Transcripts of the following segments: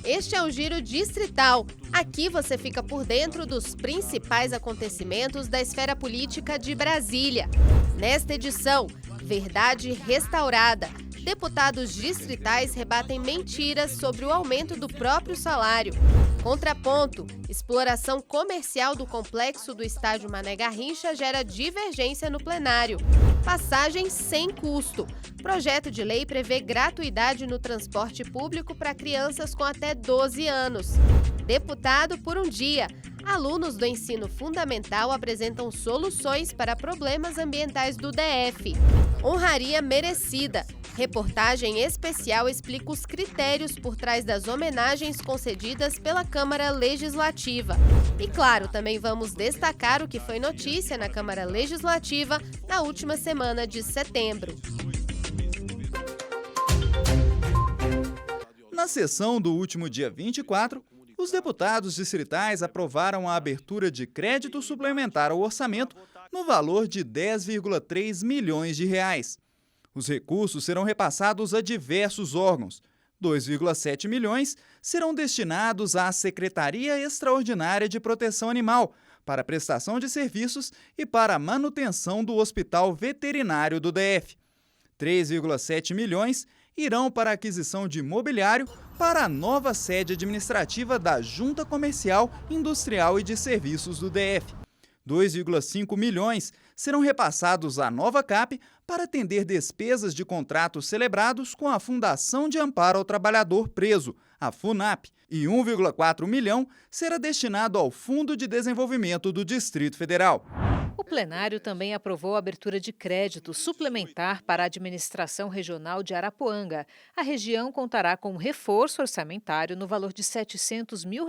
Este é o Giro Distrital. Aqui você fica por dentro dos principais acontecimentos da esfera política de Brasília. Nesta edição, Verdade Restaurada. Deputados distritais rebatem mentiras sobre o aumento do próprio salário. Contraponto, exploração comercial do complexo do estádio Mané Garrincha gera divergência no plenário. Passagem sem custo. Projeto de lei prevê gratuidade no transporte público para crianças com até 12 anos. Deputado por um dia. Alunos do ensino fundamental apresentam soluções para problemas ambientais do DF. Honraria merecida. Reportagem especial explica os critérios por trás das homenagens concedidas pela Câmara Legislativa. E claro, também vamos destacar o que foi notícia na Câmara Legislativa na última semana de setembro. Na sessão do último dia 24, os deputados distritais aprovaram a abertura de crédito suplementar ao orçamento no valor de 10,3 milhões de reais. Os recursos serão repassados a diversos órgãos. 2,7 milhões serão destinados à Secretaria Extraordinária de Proteção Animal, para prestação de serviços e para a manutenção do Hospital Veterinário do DF. 3,7 milhões irão para a aquisição de mobiliário para a nova sede administrativa da Junta Comercial, Industrial e de Serviços do DF. 2,5 milhões serão repassados à nova CAP para atender despesas de contratos celebrados com a Fundação de Amparo ao Trabalhador Preso, a FUNAP, e 1,4 milhão será destinado ao Fundo de Desenvolvimento do Distrito Federal. O plenário também aprovou a abertura de crédito suplementar para a administração regional de Arapuanga. A região contará com um reforço orçamentário no valor de R$ 700 mil.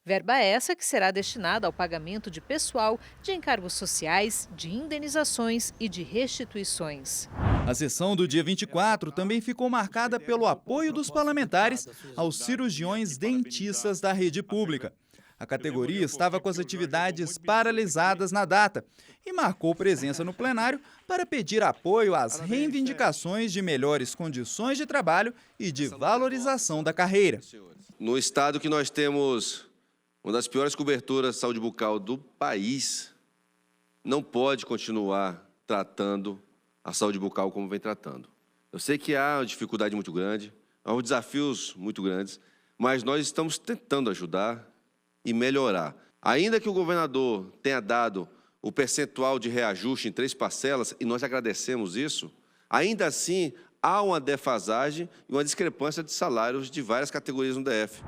Verba essa que será destinada ao pagamento de pessoal, de encargos sociais, de indenizações e de restituições. A sessão do dia 24 também ficou marcada pelo apoio dos parlamentares aos cirurgiões dentistas da rede pública. A categoria estava com as atividades paralisadas na data e marcou presença no plenário para pedir apoio às reivindicações de melhores condições de trabalho e de valorização da carreira. No estado que nós temos uma das piores coberturas de saúde bucal do país, não pode continuar tratando a saúde bucal como vem tratando. Eu sei que há uma dificuldade muito grande, há uns desafios muito grandes, mas nós estamos tentando ajudar e melhorar. Ainda que o governador tenha dado o percentual de reajuste em 3 parcelas, e nós agradecemos isso, ainda assim há uma defasagem e uma discrepância de salários de várias categorias no DF.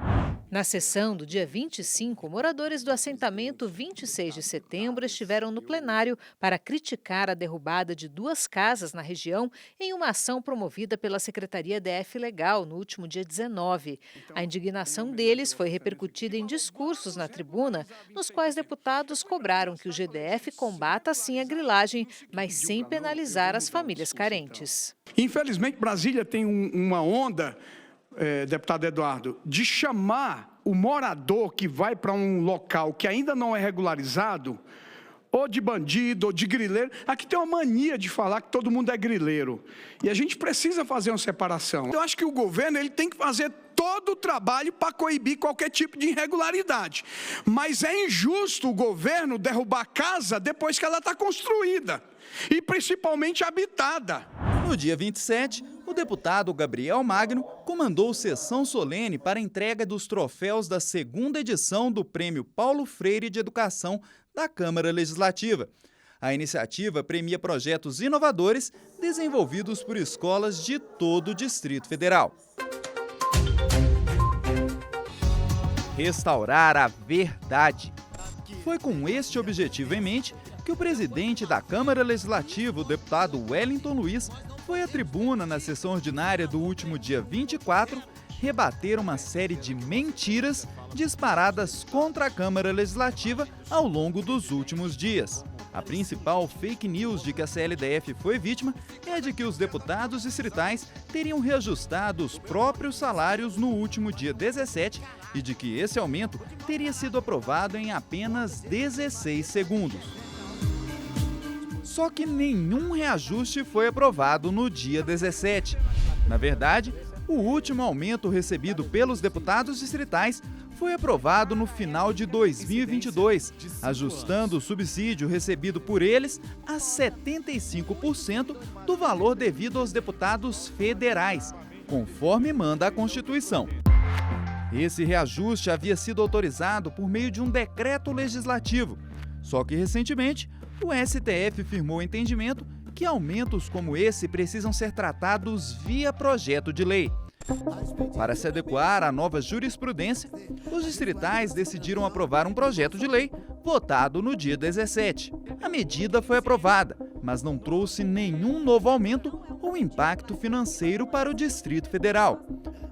Na sessão do dia 25, moradores do assentamento 26 de setembro estiveram no plenário para criticar a derrubada de 2 casas na região em uma ação promovida pela Secretaria DF Legal no último dia 19. A indignação deles foi repercutida em discursos na tribuna, nos quais deputados cobraram que o GDF combata sim a grilagem, mas sem penalizar as famílias carentes. Infelizmente, Brasília tem uma onda, deputado Eduardo, de chamar o morador que vai para um local que ainda não é regularizado, ou de bandido, ou de grileiro. Aqui tem uma mania de falar que todo mundo é grileiro. E a gente precisa fazer uma separação. Eu acho que o governo ele tem que fazer todo o trabalho para coibir qualquer tipo de irregularidade. Mas é injusto o governo derrubar a casa depois que ela está construída. E principalmente habitada. No dia 27, o deputado Gabriel Magno comandou sessão solene para a entrega dos troféus da 2ª edição do Prêmio Paulo Freire de Educação da Câmara Legislativa. A iniciativa premia projetos inovadores desenvolvidos por escolas de todo o Distrito Federal. Restaurar a verdade. Foi com este objetivo em mente que o presidente da Câmara Legislativa, o deputado Wellington Luiz, foi à tribuna na sessão ordinária do último dia 24 rebater uma série de mentiras disparadas contra a Câmara Legislativa ao longo dos últimos dias. A principal fake news de que a CLDF foi vítima é a de que os deputados distritais teriam reajustado os próprios salários no último dia 17 e de que esse aumento teria sido aprovado em apenas 16 segundos. Só que nenhum reajuste foi aprovado no dia 17. Na verdade, O último aumento recebido pelos deputados distritais foi aprovado no final de 2022, ajustando o subsídio recebido por eles a 75% do valor devido aos deputados federais, conforme manda a Constituição. Esse reajuste havia sido autorizado por meio de um decreto legislativo, só que recentemente o STF firmou o entendimento que aumentos como esse precisam ser tratados via projeto de lei. Para se adequar à nova jurisprudência, os distritais decidiram aprovar um projeto de lei votado no dia 17. A medida foi aprovada, mas não trouxe nenhum novo aumento ou impacto financeiro para o Distrito Federal.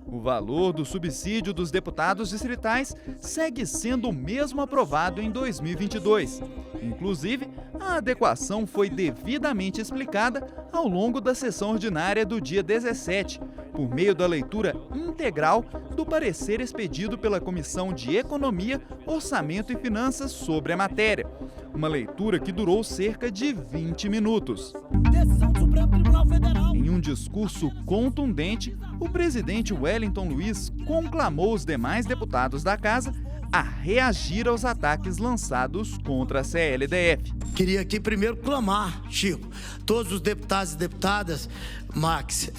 O valor do subsídio dos deputados distritais segue sendo o mesmo aprovado em 2022. Inclusive, a adequação foi devidamente explicada ao longo da sessão ordinária do dia 17, por meio da leitura integral do parecer expedido pela Comissão de Economia, Orçamento e Finanças sobre a matéria. Uma leitura que durou cerca de 20 minutos. Em um discurso contundente, o presidente Wellington Luiz conclamou os demais deputados da Casa a reagir aos ataques lançados contra a CLDF. Queria aqui primeiro clamar, Chico, todos os deputados e deputadas, Max,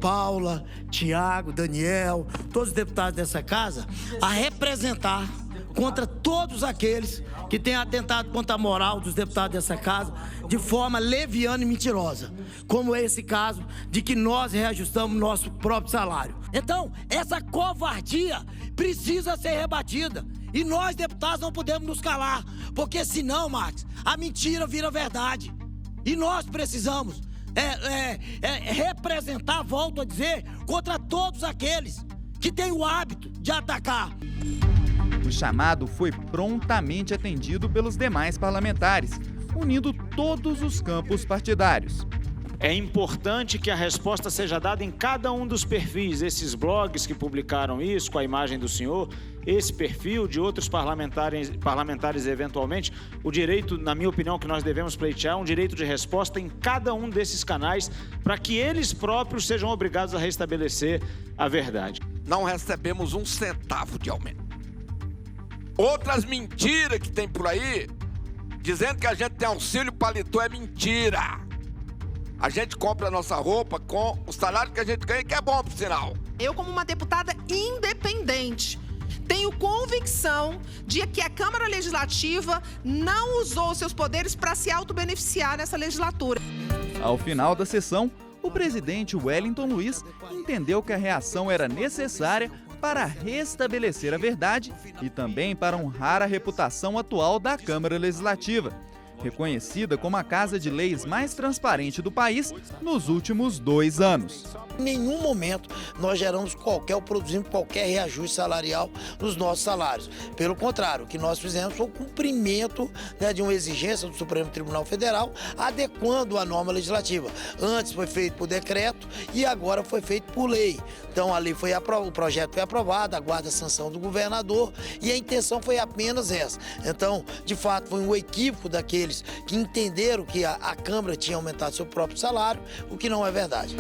Paula, Tiago, Daniel, todos os deputados dessa casa, a representar contra todos aqueles que têm atentado contra a moral dos deputados dessa casa de forma leviana e mentirosa, como é esse caso de que nós reajustamos nosso próprio salário. Então, essa covardia precisa ser rebatida e nós, deputados, não podemos nos calar, porque senão, Max, a mentira vira verdade. E nós precisamos representar, volto a dizer, contra todos aqueles que têm o hábito de atacar. O chamado foi prontamente atendido pelos demais parlamentares, unindo todos os campos partidários. É importante que a resposta seja dada em cada um dos perfis, esses blogs que publicaram isso com a imagem do senhor, esse perfil de outros parlamentares eventualmente, o direito, na minha opinião, que nós devemos pleitear, um direito de resposta em cada um desses canais, para que eles próprios sejam obrigados a restabelecer a verdade. Não recebemos um centavo de aumento. Outras mentiras que tem por aí, dizendo que a gente tem auxílio paletó, é mentira. A gente compra a nossa roupa com o salário que a gente ganha, que é bom, por sinal. Eu, como uma deputada independente, tenho convicção de que a Câmara Legislativa não usou seus poderes para se autobeneficiar nessa legislatura. Ao final da sessão, o presidente Wellington Luiz entendeu que a reação era necessária para restabelecer a verdade e também para honrar a reputação atual da Câmara Legislativa, reconhecida como a casa de leis mais transparente do país nos últimos 2 anos. Em nenhum momento nós produzimos qualquer reajuste salarial nos nossos salários. Pelo contrário, o que nós fizemos foi o cumprimento de uma exigência do Supremo Tribunal Federal, adequando a norma legislativa. Antes foi feito por decreto e agora foi feito por lei. Então ali o projeto foi aprovado, aguarda a sanção do governador e a intenção foi apenas essa. Então, de fato, foi um equívoco daqueles que entenderam que a Câmara tinha aumentado seu próprio salário, o que não é verdade.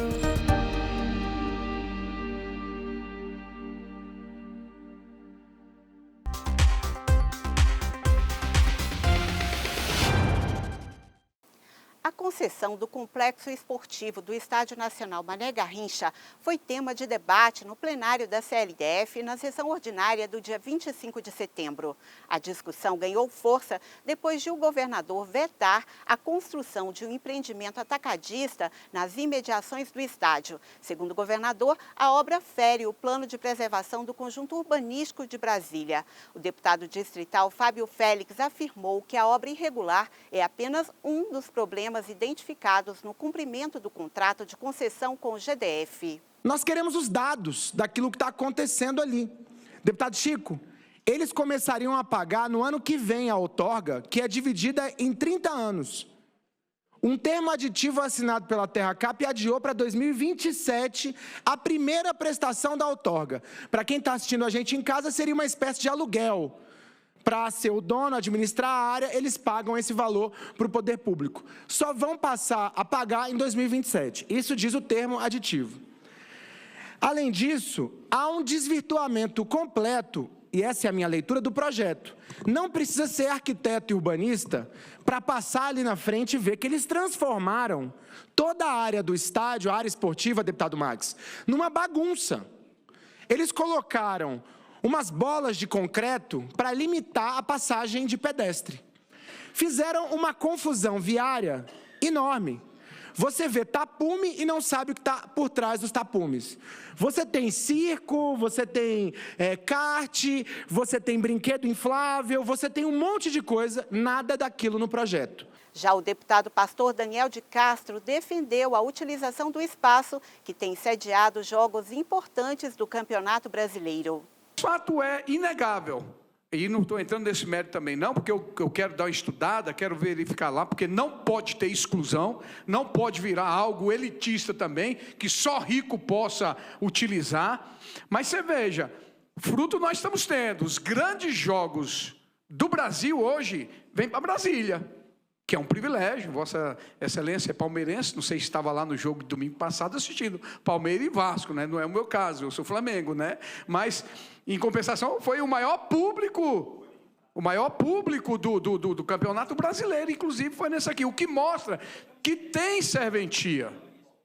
A concessão do complexo esportivo do Estádio Nacional Mané Garrincha foi tema de debate no plenário da CLDF na sessão ordinária do dia 25 de setembro. A discussão ganhou força depois de o governador vetar a construção de um empreendimento atacadista nas imediações do estádio. Segundo o governador, a obra fere o plano de preservação do conjunto urbanístico de Brasília. O deputado distrital Fábio Félix afirmou que a obra irregular é apenas um dos problemas identificados no cumprimento do contrato de concessão com o GDF. Nós queremos os dados daquilo que está acontecendo ali. Deputado Chico, eles começariam a pagar no ano que vem a outorga, que é dividida em 30 anos. Um termo aditivo assinado pela Terracap adiou para 2027 a primeira prestação da outorga. Para quem está assistindo a gente em casa, seria uma espécie de aluguel. Para ser o dono, administrar a área, eles pagam esse valor para o poder público. Só vão passar a pagar em 2027. Isso diz o termo aditivo. Além disso, há um desvirtuamento completo, e essa é a minha leitura do projeto. Não precisa ser arquiteto e urbanista para passar ali na frente e ver que eles transformaram toda a área do estádio, a área esportiva, deputado Max, numa bagunça. Eles colocaram umas bolas de concreto para limitar a passagem de pedestre. Fizeram uma confusão viária enorme. Você vê tapume e não sabe o que está por trás dos tapumes. Você tem circo, você tem kart, você tem brinquedo inflável, você tem um monte de coisa, nada daquilo no projeto. Já o deputado pastor Daniel de Castro defendeu a utilização do espaço que tem sediado jogos importantes do Campeonato Brasileiro. O fato é inegável. E não estou entrando nesse mérito também não, porque eu quero dar uma estudada, quero verificar lá, porque não pode ter exclusão, não pode virar algo elitista também, que só rico possa utilizar. Mas você veja, fruto nós estamos tendo. Os grandes jogos do Brasil hoje vêm para Brasília, que é um privilégio. Vossa Excelência é palmeirense, não sei se estava lá no jogo de domingo passado assistindo Palmeiras e Vasco, né? Não é o meu caso, eu sou Flamengo, né? Mas, em compensação, foi o maior público do Campeonato Brasileiro, inclusive foi nesse aqui, o que mostra que tem serventia,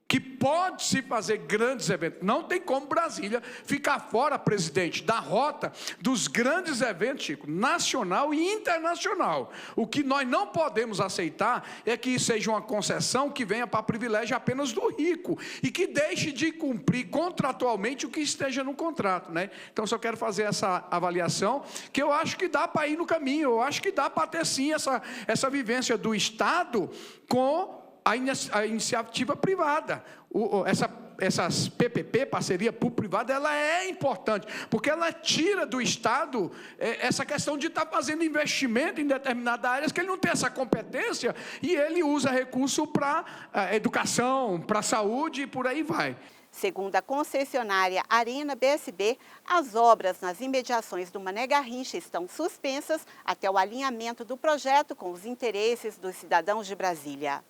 que pode-se fazer grandes eventos. Não tem como Brasília ficar fora, presidente, da rota dos grandes eventos, Chico, nacional e internacional. O que nós não podemos aceitar é que seja uma concessão que venha para privilégio apenas do rico e que deixe de cumprir contratualmente o que esteja no contrato, né? Então, só quero fazer essa avaliação, que eu acho que dá para ir no caminho, eu acho que dá para ter, sim, essa vivência do Estado com a iniciativa privada. Essas PPP, parceria público-privada, ela é importante, porque ela tira do Estado essa questão de estar fazendo investimento em determinadas áreas que ele não tem essa competência e ele usa recurso para educação, para saúde e por aí vai. Segundo a concessionária Arena BSB, as obras nas imediações do Mané Garrincha estão suspensas até o alinhamento do projeto com os interesses dos cidadãos de Brasília.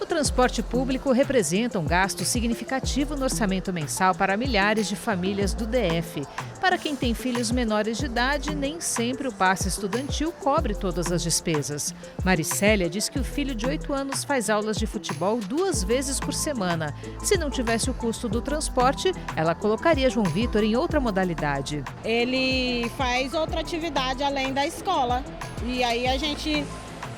O transporte público representa um gasto significativo no orçamento mensal para milhares de famílias do DF. Para quem tem filhos menores de idade, nem sempre o passe estudantil cobre todas as despesas. Maricélia diz que o filho de 8 anos faz aulas de futebol 2 vezes por semana. Se não tivesse o custo do transporte, ela colocaria João Vitor em outra modalidade. Ele faz outra atividade além da escola e aí a gente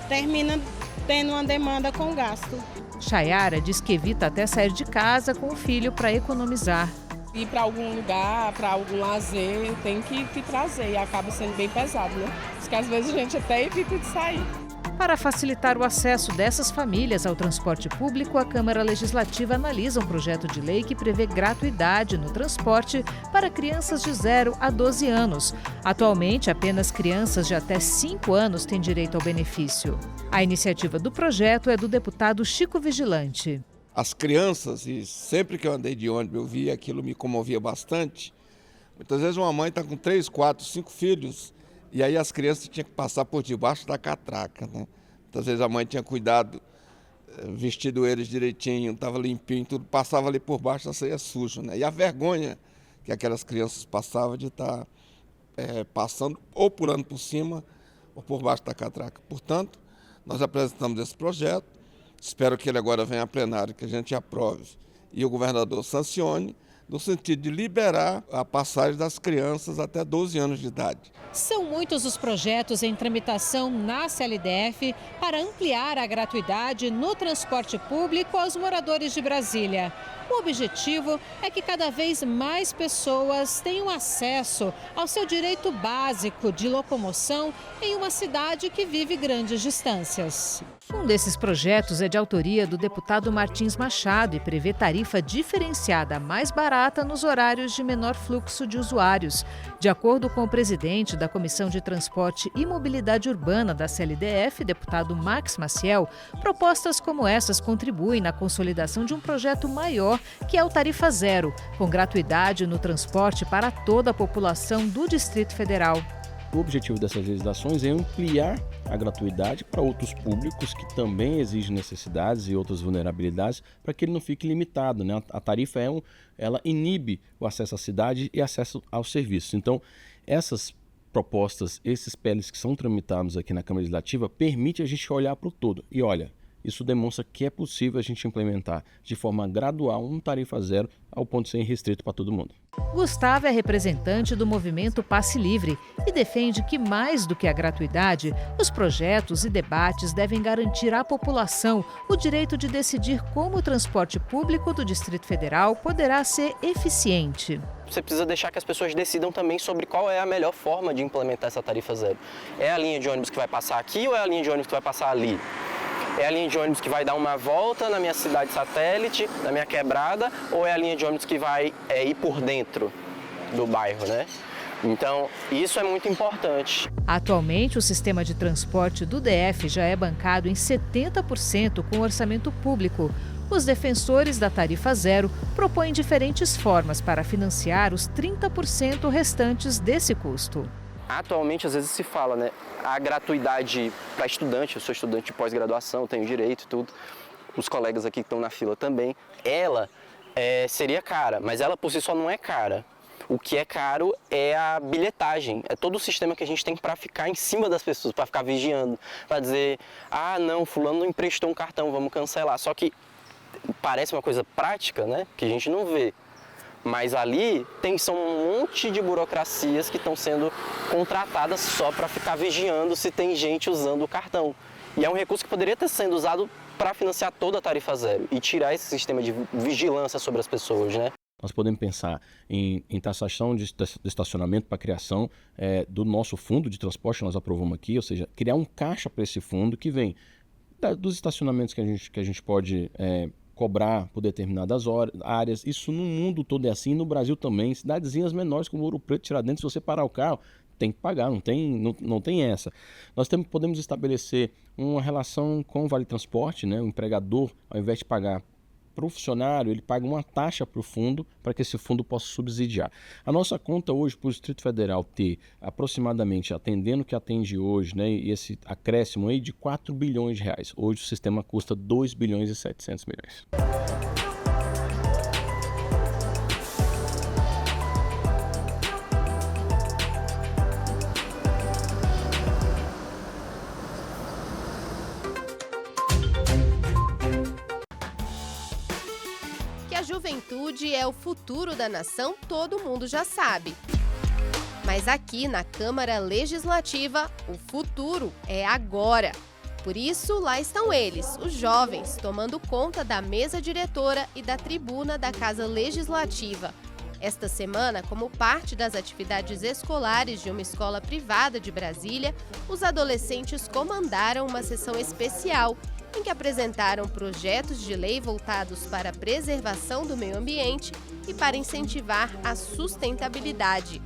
termina tendo uma demanda com gasto. Chayara diz que evita até sair de casa com o filho para economizar. Ir para algum lugar, para algum lazer, tem que trazer e acaba sendo bem pesado, né? Porque às vezes a gente até evita de sair. Para facilitar o acesso dessas famílias ao transporte público, a Câmara Legislativa analisa um projeto de lei que prevê gratuidade no transporte para crianças de 0 a 12 anos. Atualmente, apenas crianças de até 5 anos têm direito ao benefício. A iniciativa do projeto é do deputado Chico Vigilante. As crianças, e sempre que eu andei de ônibus eu via, aquilo me comovia bastante. Muitas vezes uma mãe está com 3, 4, 5 filhos e aí as crianças tinham que passar por debaixo da catraca, né? Muitas vezes a mãe tinha cuidado, vestido eles direitinho, estava limpinho, tudo, passava ali por baixo, já saía sujo, né? E a vergonha que aquelas crianças passavam de estar passando ou pulando por cima ou por baixo da catraca. Portanto, nós apresentamos esse projeto, espero que ele agora venha a plenário, que a gente aprove e o governador sancione, no sentido de liberar a passagem das crianças até 12 anos de idade. São muitos os projetos em tramitação na CLDF para ampliar a gratuidade no transporte público aos moradores de Brasília. O objetivo é que cada vez mais pessoas tenham acesso ao seu direito básico de locomoção em uma cidade que vive grandes distâncias. Um desses projetos é de autoria do deputado Martins Machado e prevê tarifa diferenciada mais barata nos horários de menor fluxo de usuários. De acordo com o presidente da Comissão de Transporte e Mobilidade Urbana da CLDF, deputado Max Maciel, propostas como essas contribuem na consolidação de um projeto maior, que é o Tarifa Zero, com gratuidade no transporte para toda a população do Distrito Federal. O objetivo dessas legislações é ampliar a gratuidade para outros públicos que também exigem necessidades e outras vulnerabilidades, para que ele não fique limitado, né? A tarifa ela inibe o acesso à cidade e acesso aos serviços. Então, essas propostas, esses PLs que são tramitados aqui na Câmara Legislativa, permite a gente olhar para o todo. E olha, isso demonstra que é possível a gente implementar de forma gradual tarifa zero ao ponto de ser restrito para todo mundo. Gustavo é representante do movimento Passe Livre e defende que, mais do que a gratuidade, os projetos e debates devem garantir à população o direito de decidir como o transporte público do Distrito Federal poderá ser eficiente. Você precisa deixar que as pessoas decidam também sobre qual é a melhor forma de implementar essa tarifa zero. É a linha de ônibus que vai passar aqui ou é a linha de ônibus que vai passar ali? É a linha de ônibus que vai dar uma volta na minha cidade satélite, na minha quebrada, ou é a linha de ônibus que vai ir por dentro do bairro, né? Então, isso é muito importante. Atualmente, o sistema de transporte do DF já é bancado em 70% com orçamento público. Os defensores da tarifa zero propõem diferentes formas para financiar os 30% restantes desse custo. Atualmente, às vezes se fala, né? A gratuidade para estudante, eu sou estudante de pós-graduação, tenho direito e tudo, os colegas aqui que estão na fila também, ela seria cara, mas ela por si só não é cara. O que é caro é a bilhetagem, é todo o sistema que a gente tem para ficar em cima das pessoas, para ficar vigiando, para dizer, não, fulano não emprestou um cartão, vamos cancelar. Só que parece uma coisa prática, né? Que a gente não vê. Mas ali são um monte de burocracias que estão sendo contratadas só para ficar vigiando se tem gente usando o cartão. E é um recurso que poderia estar sendo usado para financiar toda a tarifa zero e tirar esse sistema de vigilância sobre as pessoas, né? Nós podemos pensar em taxação de estacionamento para a criação do nosso fundo de transporte que nós aprovamos aqui, ou seja, criar um caixa para esse fundo que vem dos estacionamentos que a gente pode cobrar por determinadas áreas. Isso no mundo todo é assim, no Brasil também. Cidadezinhas menores como Ouro Preto, Tiradentes, se você parar o carro, tem que pagar, não tem essa. Nós podemos estabelecer uma relação com o Vale Transporte, né? O empregador, ao invés de pagar para o funcionário, ele paga uma taxa para o fundo, para que esse fundo possa subsidiar. A nossa conta hoje para o Distrito Federal ter aproximadamente, atendendo o que atende hoje, né, e esse acréscimo aí de 4 bilhões de reais. Hoje o sistema custa 2 bilhões e 700 milhões. A juventude é o futuro da nação, todo mundo já sabe. Mas aqui na Câmara Legislativa, o futuro é agora. Por isso, lá estão eles, os jovens, tomando conta da mesa diretora e da tribuna da Casa Legislativa. Esta semana, como parte das atividades escolares de uma escola privada de Brasília, os adolescentes comandaram uma sessão especial em que apresentaram projetos de lei voltados para a preservação do meio ambiente e para incentivar a sustentabilidade.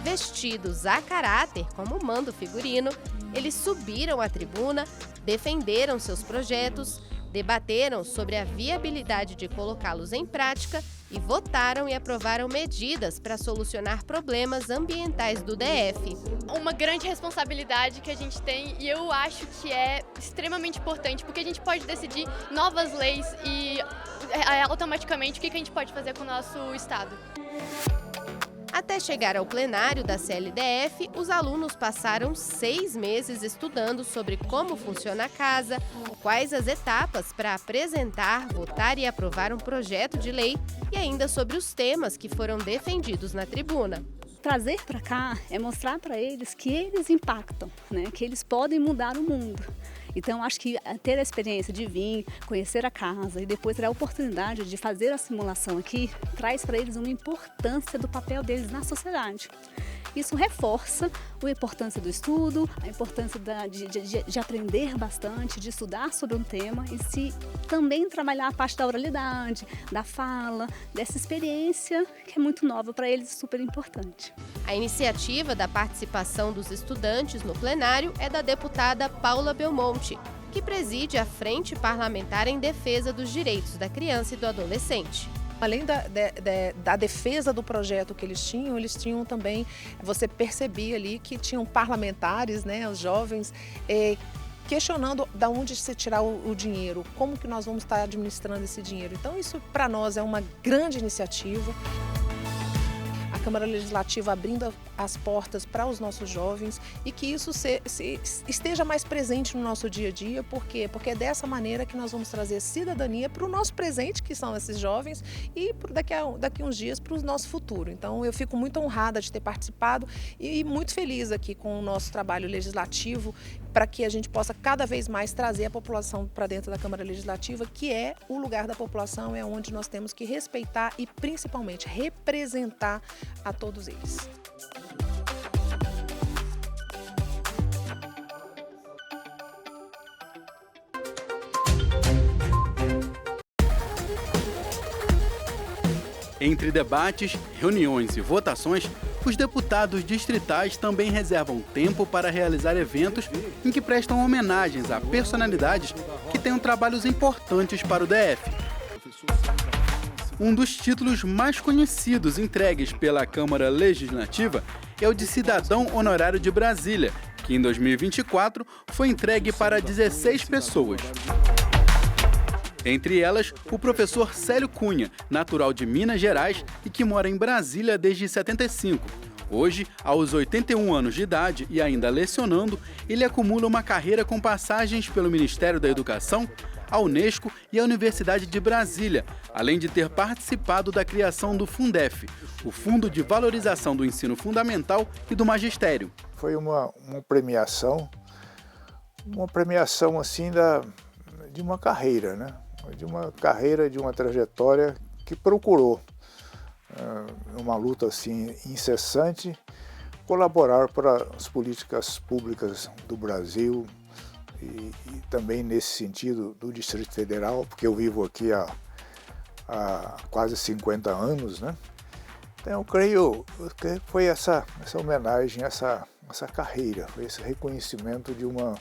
Vestidos a caráter, como manda o figurino, eles subiram à tribuna, defenderam seus projetos, debateram sobre a viabilidade de colocá-los em prática e votaram e aprovaram medidas para solucionar problemas ambientais do DF. Uma grande responsabilidade que a gente tem e eu acho que é extremamente importante porque a gente pode decidir novas leis e automaticamente o que a gente pode fazer com o nosso estado. Até chegar ao plenário da CLDF, os alunos passaram 6 meses estudando sobre como funciona a casa, quais as etapas para apresentar, votar e aprovar um projeto de lei e ainda sobre os temas que foram defendidos na tribuna. Trazer para cá é mostrar para eles que eles impactam, né? Que eles podem mudar o mundo. Então, acho que ter a experiência de vir, conhecer a casa e depois ter a oportunidade de fazer a simulação aqui, traz para eles uma importância do papel deles na sociedade. Isso reforça a importância do estudo, a importância de aprender bastante, de estudar sobre um tema e também trabalhar a parte da oralidade, da fala, dessa experiência que é muito nova para eles e super importante. A iniciativa da participação dos estudantes no plenário é da deputada Paula Belmonte, que preside a Frente Parlamentar em Defesa dos Direitos da Criança e do Adolescente. Além da defesa do projeto que eles tinham também, você percebia ali que tinham parlamentares, né, os jovens, questionando de onde se tirar o dinheiro, como que nós vamos estar administrando esse dinheiro. Então isso para nós é uma grande iniciativa. A Câmara Legislativa abrindo as portas para os nossos jovens e que isso esteja mais presente no nosso dia a dia. Por quê? Porque é dessa maneira que nós vamos trazer cidadania para o nosso presente, que são esses jovens, e daqui a uns dias para o nosso futuro. Então eu fico muito honrada de ter participado e muito feliz aqui com o nosso trabalho legislativo para que a gente possa cada vez mais trazer a população para dentro da Câmara Legislativa, que é o lugar da população, é onde nós temos que respeitar e principalmente representar a todos eles. Entre debates, reuniões e votações, os deputados distritais também reservam tempo para realizar eventos em que prestam homenagens a personalidades que tenham trabalhos importantes para o DF. Um dos títulos mais conhecidos entregues pela Câmara Legislativa é o de Cidadão Honorário de Brasília, que em 2024 foi entregue para 16 pessoas. Entre elas, o professor Célio Cunha, natural de Minas Gerais e que mora em Brasília desde 75. Hoje, aos 81 anos de idade e ainda lecionando, ele acumula uma carreira com passagens pelo Ministério da Educação, a Unesco e a Universidade de Brasília, além de ter participado da criação do Fundef, o Fundo de Valorização do Ensino Fundamental e do Magistério. Foi uma premiação assim de uma carreira, né? De uma trajetória que procurou, uma luta assim incessante, colaborar para as políticas públicas do Brasil e também nesse sentido do Distrito Federal, porque eu vivo aqui há quase 50 anos, né? Então eu creio que foi essa homenagem, essa carreira, foi esse reconhecimento de uma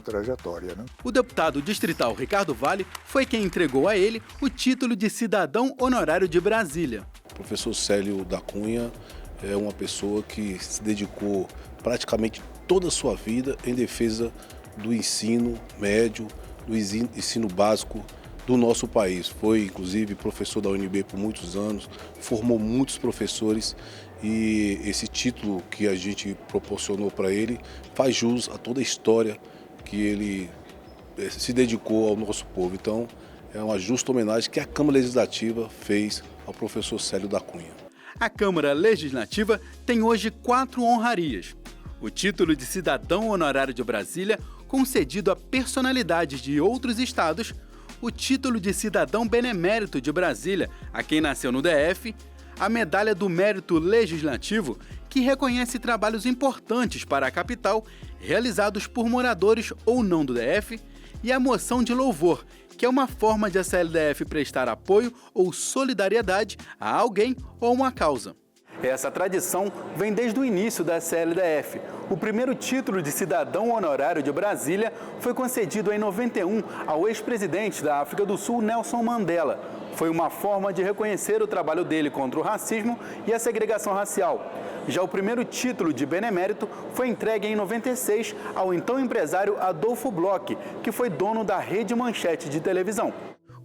trajetória, né? O deputado distrital Ricardo Vale foi quem entregou a ele o título de Cidadão Honorário de Brasília. O professor Célio da Cunha é uma pessoa que se dedicou praticamente toda a sua vida em defesa do ensino médio, do ensino básico do nosso país. Foi, inclusive, professor da UNB por muitos anos, formou muitos professores e esse título que a gente proporcionou para ele faz jus a toda a história que ele se dedicou ao nosso povo. Então, é uma justa homenagem que a Câmara Legislativa fez ao professor Célio da Cunha. A Câmara Legislativa tem hoje 4 honrarias. O título de Cidadão Honorário de Brasília, concedido a personalidades de outros estados, o título de Cidadão Benemérito de Brasília, a quem nasceu no DF, a Medalha do Mérito Legislativo, que reconhece trabalhos importantes para a capital, realizados por moradores ou não do DF, e a Moção de Louvor, que é uma forma de a CLDF prestar apoio ou solidariedade a alguém ou uma causa. Essa tradição vem desde o início da CLDF. O primeiro título de Cidadão Honorário de Brasília foi concedido em 91 ao ex-presidente da África do Sul, Nelson Mandela. Foi uma forma de reconhecer o trabalho dele contra o racismo e a segregação racial. Já o primeiro título de benemérito foi entregue em 96 ao então empresário Adolfo Bloch, que foi dono da Rede Manchete de televisão.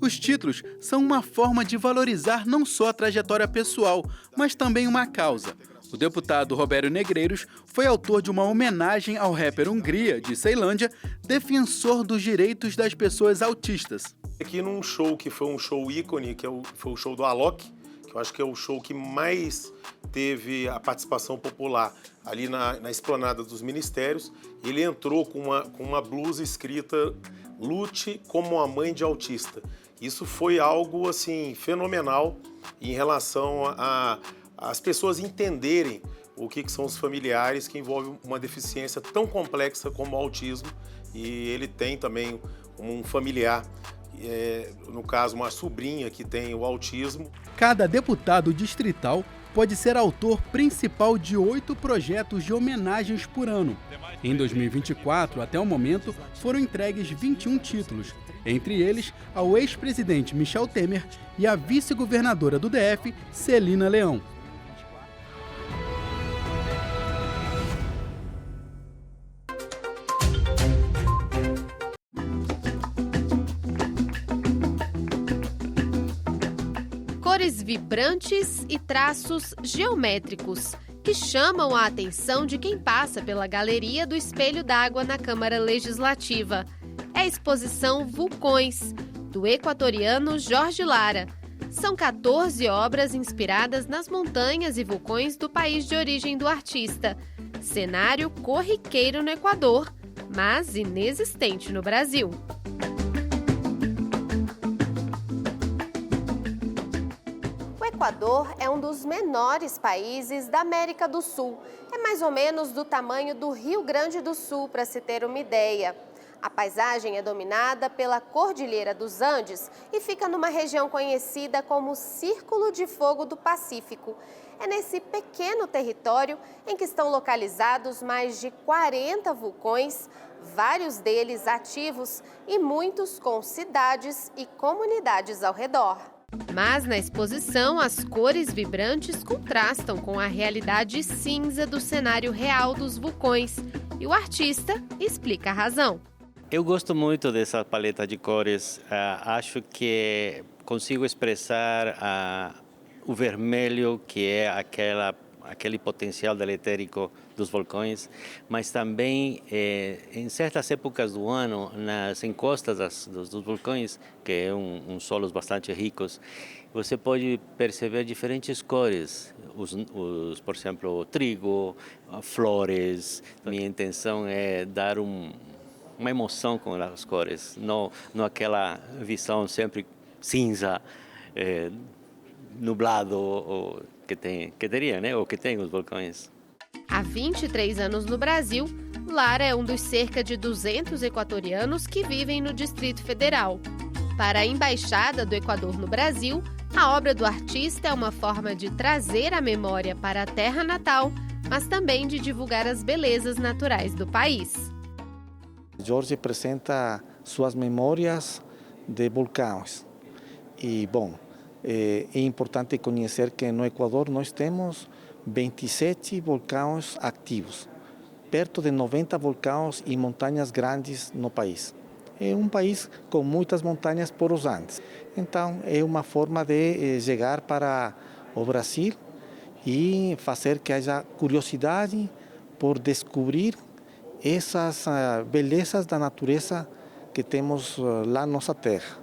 Os títulos são uma forma de valorizar não só a trajetória pessoal, mas também uma causa. O deputado Robério Negreiros foi autor de uma homenagem ao rapper Hungria, de Ceilândia, defensor dos direitos das pessoas autistas. Aqui num show que foi um show ícone, foi o show do Alok, que eu acho que é o show que mais teve a participação popular ali na esplanada dos ministérios. Ele entrou com uma blusa escrita "Lute como a mãe de autista". Isso foi algo assim fenomenal em relação às pessoas entenderem o que são os familiares que envolvem uma deficiência tão complexa como o autismo, e ele tem também um familiar, no caso uma sobrinha que tem o autismo. Cada deputado distrital pode ser autor principal de 8 projetos de homenagens por ano. Em 2024, até o momento, foram entregues 21 títulos, entre eles ao ex-presidente Michel Temer e à vice-governadora do DF, Celina Leão. Cores vibrantes e traços geométricos que chamam a atenção de quem passa pela galeria do Espelho d'Água na Câmara Legislativa. É a exposição Vulcões, do equatoriano Jorge Lara. São 14 obras inspiradas nas montanhas e vulcões do país de origem do artista. Cenário corriqueiro no Equador, mas inexistente no Brasil. O Equador é um dos menores países da América do Sul. É mais ou menos do tamanho do Rio Grande do Sul, para se ter uma ideia. A paisagem é dominada pela Cordilheira dos Andes e fica numa região conhecida como Círculo de Fogo do Pacífico. É nesse pequeno território em que estão localizados mais de 40 vulcões, vários deles ativos e muitos com cidades e comunidades ao redor. Mas na exposição, as cores vibrantes contrastam com a realidade cinza do cenário real dos vulcões. E o artista explica a razão. Eu gosto muito dessa paleta de cores. Acho que consigo expressar o vermelho, que é aquele potencial deletérico dos vulcões, mas também em certas épocas do ano, nas encostas dos vulcões, que é solos bastante ricos, você pode perceber diferentes cores, por exemplo, trigo, flores. Minha intenção é dar uma emoção com as cores, não aquela visão sempre cinza, nublado que teria, né? Ou que tem os vulcões. Há 23 anos no Brasil, Lara é um dos cerca de 200 equatorianos que vivem no Distrito Federal. Para a Embaixada do Equador no Brasil, a obra do artista é uma forma de trazer a memória para a terra natal, mas também de divulgar as belezas naturais do país. Jorge apresenta suas memórias de vulcões. E, bom, é importante conhecer que no Equador nós temos 27 vulcões ativos, perto de 90 vulcões e montanhas grandes no país. É um país com muitas montanhas por os Andes. Então, é uma forma de chegar para o Brasil e fazer que haja curiosidade por descobrir essas belezas da natureza que temos lá na nossa terra.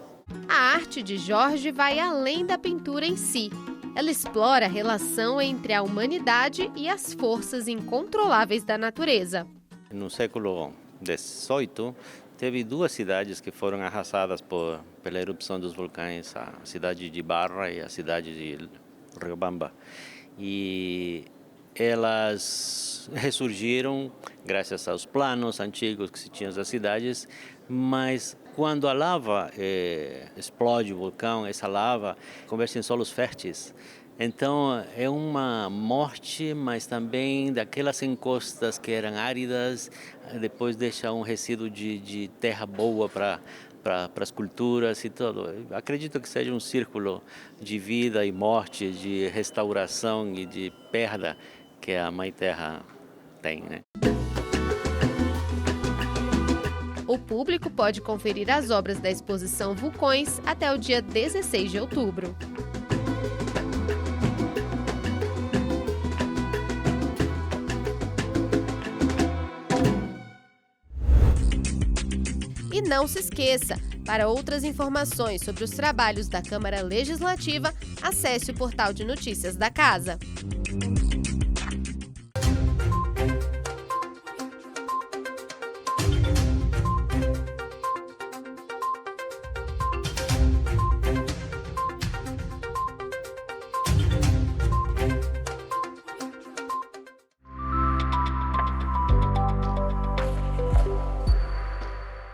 A arte de Jorge vai além da pintura em si. Ela explora a relação entre a humanidade e as forças incontroláveis da natureza. No século XVIII, teve 2 cidades que foram arrasadas pela erupção dos vulcões, a cidade de Barra e a cidade de Riobamba. E elas ressurgiram graças aos planos antigos que se tinham das cidades, mas quando a lava explode o vulcão, essa lava converte em solos férteis. Então é uma morte, mas também daquelas encostas que eram áridas, depois deixa um resíduo de terra boa para as culturas e tudo. Acredito que seja um círculo de vida e morte, de restauração e de perda que a Mãe Terra tem, né? O público pode conferir as obras da exposição Vulcões até o dia 16 de outubro. E não se esqueça, para outras informações sobre os trabalhos da Câmara Legislativa, acesse o portal de notícias da Casa.